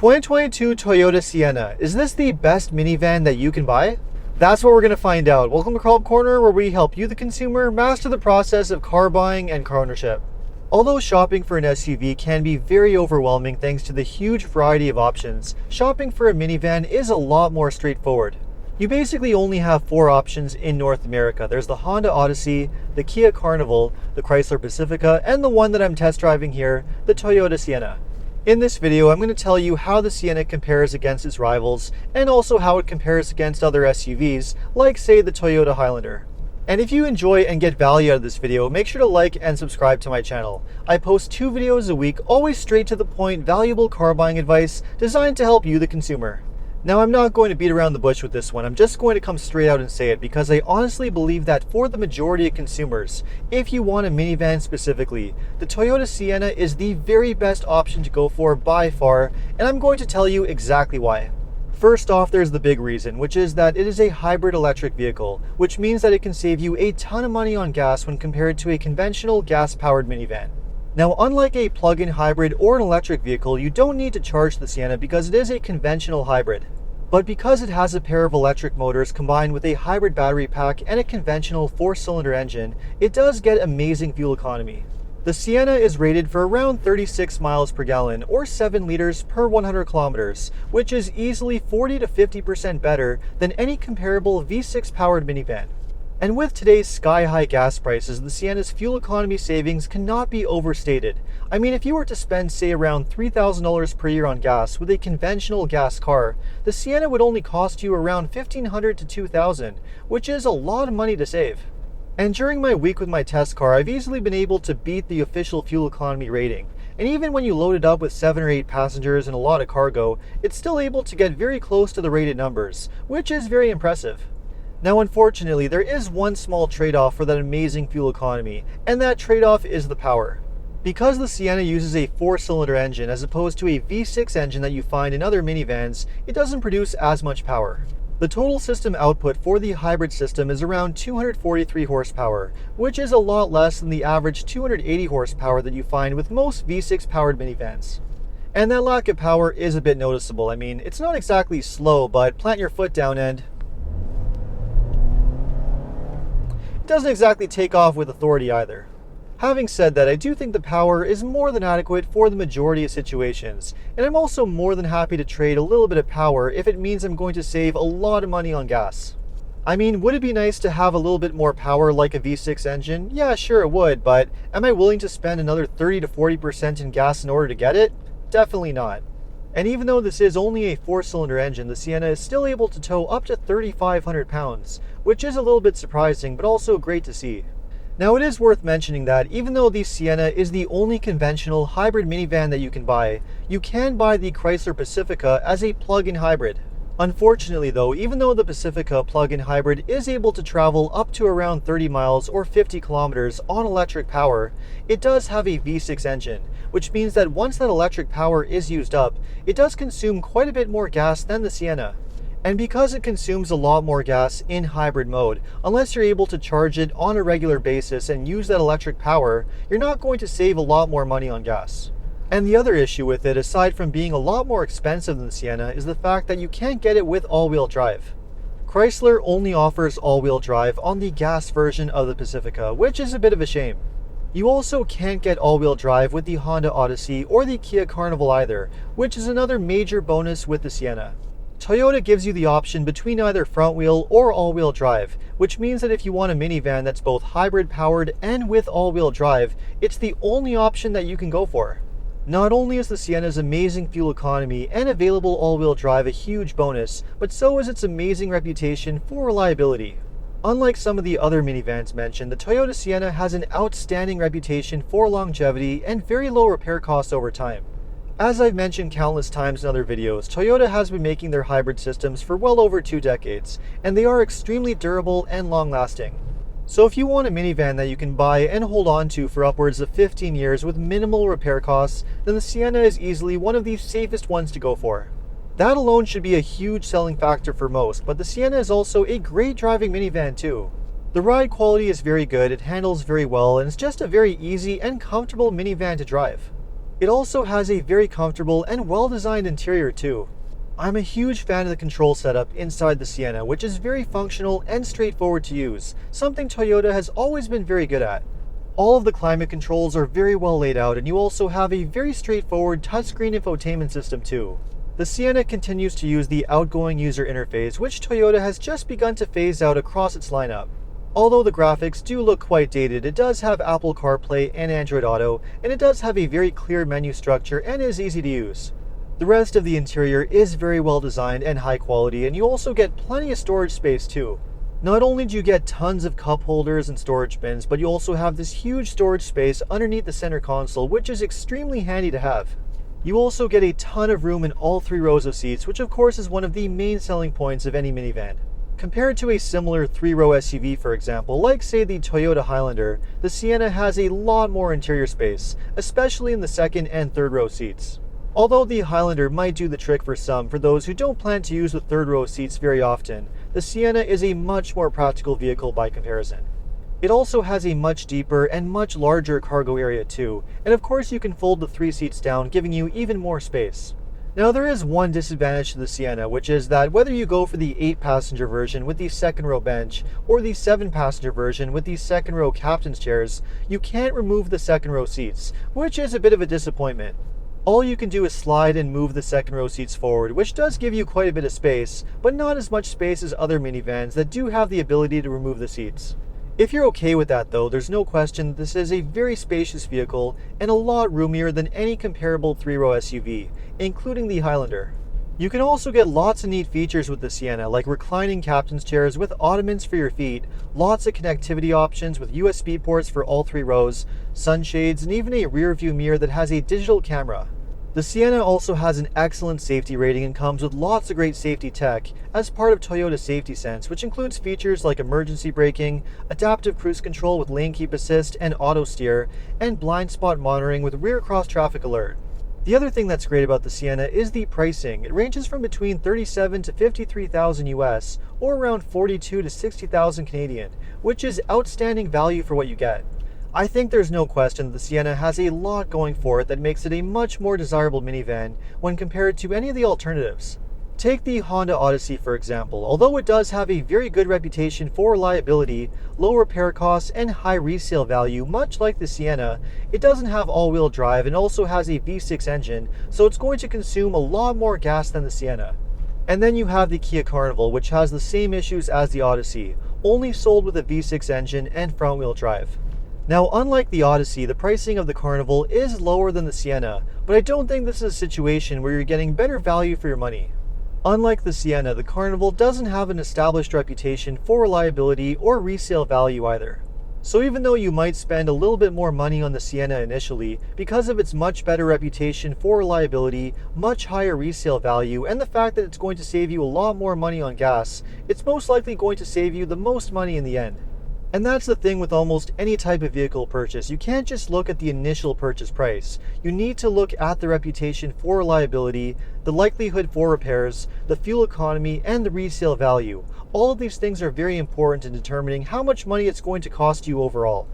2022 Toyota Sienna. Is this the best minivan that you can buy? That's what we're going to find out. Welcome to Car Corner, where we help you, the consumer, master the process of car buying and car ownership. Although shopping for an SUV can be very overwhelming thanks to the huge variety of options, shopping for a minivan is a lot more straightforward. You basically only have 4 options in North America. There's the Honda Odyssey, the Kia Carnival, the Chrysler Pacifica, and the one that I'm test driving here, the Toyota Sienna. In this video, I'm going to tell you how the Sienna compares against its rivals, and also how it compares against other SUVs, like say the Toyota Highlander. And if you enjoy and get value out of this video, make sure to like and subscribe to my channel. I post 2 videos a week, always straight to the point, valuable car buying advice designed to help you, the consumer. Now, I'm not going to beat around the bush with this one. I'm just going to come straight out and say it because I honestly believe that for the majority of consumers, if you want a minivan specifically, the Toyota Sienna is the very best option to go for by far, and I'm going to tell you exactly why. First off, there's the big reason, which is that it is a hybrid electric vehicle, which means that it can save you a ton of money on gas when compared to a conventional gas-powered minivan. Now, unlike a plug-in hybrid or an electric vehicle, you don't need to charge the Sienna because it is a conventional hybrid. But because it has a pair of electric motors combined with a hybrid battery pack and a conventional 4-cylinder engine, it does get amazing fuel economy. The Sienna is rated for around 36 miles per gallon or 7 liters per 100 kilometers, which is easily 40 to 50% better than any comparable V6 powered minivan. And with today's sky-high gas prices, the Sienna's fuel economy savings cannot be overstated. I mean, if you were to spend, say, around $3,000 per year on gas with a conventional gas car, the Sienna would only cost you around $1,500 to $2,000, which is a lot of money to save. And during my week with my test car, I've easily been able to beat the official fuel economy rating. And even when you load it up with 7 or 8 passengers and a lot of cargo, it's still able to get very close to the rated numbers, which is very impressive. Now, unfortunately, there is one small trade-off for that amazing fuel economy, and that trade-off is the power. Because the Sienna uses a 4-cylinder engine as opposed to a V6 engine that you find in other minivans, it doesn't produce as much power. The total system output for the hybrid system is around 243 horsepower, which is a lot less than the average 280 horsepower that you find with most V6 powered minivans. And that lack of power is a bit noticeable. I mean, it's not exactly slow, but plant your foot down and it doesn't exactly take off with authority either. Having said that, I do think the power is more than adequate for the majority of situations, and I'm also more than happy to trade a little bit of power if it means I'm going to save a lot of money on gas. I mean, would it be nice to have a little bit more power like a V6 engine? Yeah, sure it would, but am I willing to spend another 30 to 40% in gas in order to get it? Definitely not. And even though this is only a 4-cylinder engine, the Sienna is still able to tow up to 3,500 pounds, which is a little bit surprising, but also great to see. Now, it is worth mentioning that even though the Sienna is the only conventional hybrid minivan that you can buy the Chrysler Pacifica as a plug-in hybrid. Unfortunately though, even though the Pacifica plug-in hybrid is able to travel up to around 30 miles or 50 kilometers on electric power, it does have a V6 engine, which means that once that electric power is used up, it does consume quite a bit more gas than the Sienna. And because it consumes a lot more gas in hybrid mode, unless you're able to charge it on a regular basis and use that electric power, you're not going to save a lot more money on gas. And the other issue with it, aside from being a lot more expensive than the Sienna, is the fact that you can't get it with all-wheel drive. Chrysler only offers all-wheel drive on the gas version of the Pacifica, which is a bit of a shame. You also can't get all-wheel drive with the Honda Odyssey or the Kia Carnival either, which is another major bonus with the Sienna. Toyota gives you the option between either front-wheel or all-wheel drive, which means that if you want a minivan that's both hybrid-powered and with all-wheel drive, it's the only option that you can go for. Not only is the Sienna's amazing fuel economy and available all-wheel drive a huge bonus, but so is its amazing reputation for reliability. Unlike some of the other minivans mentioned, the Toyota Sienna has an outstanding reputation for longevity and very low repair costs over time. As I've mentioned countless times in other videos, Toyota has been making their hybrid systems for well over 2 decades, and they are extremely durable and long-lasting. So if you want a minivan that you can buy and hold on to for upwards of 15 years with minimal repair costs, then the Sienna is easily one of the safest ones to go for. That alone should be a huge selling factor for most, but the Sienna is also a great driving minivan too. The ride quality is very good, it handles very well, and it's just a very easy and comfortable minivan to drive. It also has a very comfortable and well-designed interior too. I'm a huge fan of the control setup inside the Sienna, which is very functional and straightforward to use, something Toyota has always been very good at. All of the climate controls are very well laid out, and you also have a very straightforward touchscreen infotainment system too. The Sienna continues to use the outgoing user interface, which Toyota has just begun to phase out across its lineup. Although the graphics do look quite dated, it does have Apple CarPlay and Android Auto, and it does have a very clear menu structure and is easy to use. The rest of the interior is very well designed and high quality, and you also get plenty of storage space too. Not only do you get tons of cup holders and storage bins, but you also have this huge storage space underneath the center console, which is extremely handy to have. You also get a ton of room in all 3 rows of seats, which of course is one of the main selling points of any minivan. Compared to a similar 3-row SUV, for example, like say the Toyota Highlander, the Sienna has a lot more interior space, especially in the second and third row seats. Although the Highlander might do the trick for some, for those who don't plan to use the third row seats very often, the Sienna is a much more practical vehicle by comparison. It also has a much deeper and much larger cargo area too, and of course you can fold the 3 seats down, giving you even more space. Now there is one disadvantage to the Sienna, which is that whether you go for the 8-passenger version with the second row bench, or the 7-passenger version with the second row captain's chairs, you can't remove the second row seats, which is a bit of a disappointment. All you can do is slide and move the second row seats forward, which does give you quite a bit of space, but not as much space as other minivans that do have the ability to remove the seats. If you're okay with that though, there's no question that this is a very spacious vehicle and a lot roomier than any comparable 3-row SUV, including the Highlander. You can also get lots of neat features with the Sienna, like reclining captain's chairs with ottomans for your feet, lots of connectivity options with USB ports for all 3 rows, sunshades, and even a rear view mirror that has a digital camera. The Sienna also has an excellent safety rating and comes with lots of great safety tech as part of Toyota Safety Sense, which includes features like emergency braking, adaptive cruise control with lane keep assist and auto steer, and blind spot monitoring with rear cross traffic alert. The other thing that's great about the Sienna is the pricing. It ranges from between $37,000 to $53,000 US, or around $42,000 to $60,000 Canadian, which is outstanding value for what you get. I think there's no question that the Sienna has a lot going for it that makes it a much more desirable minivan when compared to any of the alternatives. Take the Honda Odyssey for example. Although it does have a very good reputation for reliability, low repair costs, and high resale value, much like the Sienna, it doesn't have all-wheel drive and also has a V6 engine, so it's going to consume a lot more gas than the Sienna. And then you have the Kia Carnival, which has the same issues as the Odyssey, only sold with a V6 engine and front-wheel drive. Now, unlike the Odyssey, the pricing of the Carnival is lower than the Sienna, but I don't think this is a situation where you're getting better value for your money. Unlike the Sienna, the Carnival doesn't have an established reputation for reliability or resale value either. So even though you might spend a little bit more money on the Sienna initially, because of its much better reputation for reliability, much higher resale value, and the fact that it's going to save you a lot more money on gas, it's most likely going to save you the most money in the end. And that's the thing with almost any type of vehicle purchase. You can't just look at the initial purchase price. You need to look at the reputation for reliability, the likelihood for repairs, the fuel economy, and the resale value. All of these things are very important in determining how much money it's going to cost you overall.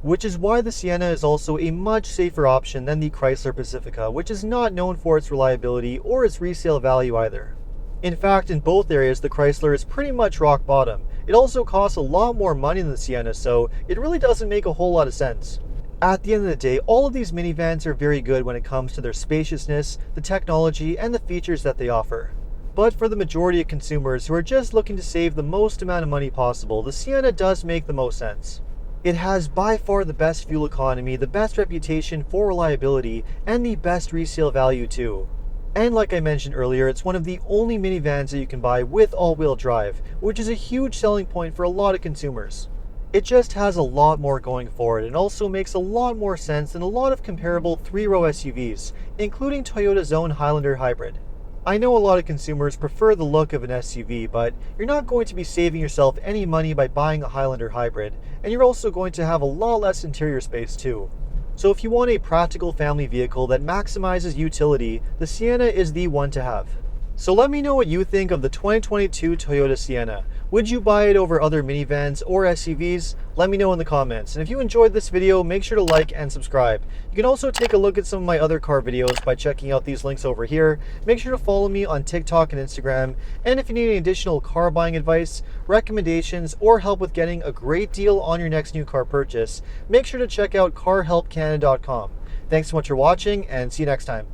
Which is why the Sienna is also a much safer option than the Chrysler Pacifica, which is not known for its reliability or its resale value either. In fact, in both areas, the Chrysler is pretty much rock bottom. It also costs a lot more money than the Sienna, so it really doesn't make a whole lot of sense. At the end of the day, all of these minivans are very good when it comes to their spaciousness, the technology, and the features that they offer. But for the majority of consumers who are just looking to save the most amount of money possible, the Sienna does make the most sense. It has by far the best fuel economy, the best reputation for reliability, and the best resale value too. And like I mentioned earlier, it's one of the only minivans that you can buy with all-wheel drive, which is a huge selling point for a lot of consumers. It just has a lot more going for it and also makes a lot more sense than a lot of comparable 3-row SUVs, including Toyota's own Highlander Hybrid. I know a lot of consumers prefer the look of an SUV, but you're not going to be saving yourself any money by buying a Highlander Hybrid, and you're also going to have a lot less interior space too. So if you want a practical family vehicle that maximizes utility, the Sienna is the one to have. So let me know what you think of the 2022 Toyota Sienna. Would you buy it over other minivans or SUVs? Let me know in the comments. And if you enjoyed this video, make sure to like and subscribe. You can also take a look at some of my other car videos by checking out these links over here. Make sure to follow me on TikTok and Instagram. And if you need any additional car buying advice, recommendations, or help with getting a great deal on your next new car purchase, make sure to check out carhelpcanada.com. Thanks so much for watching, and see you next time.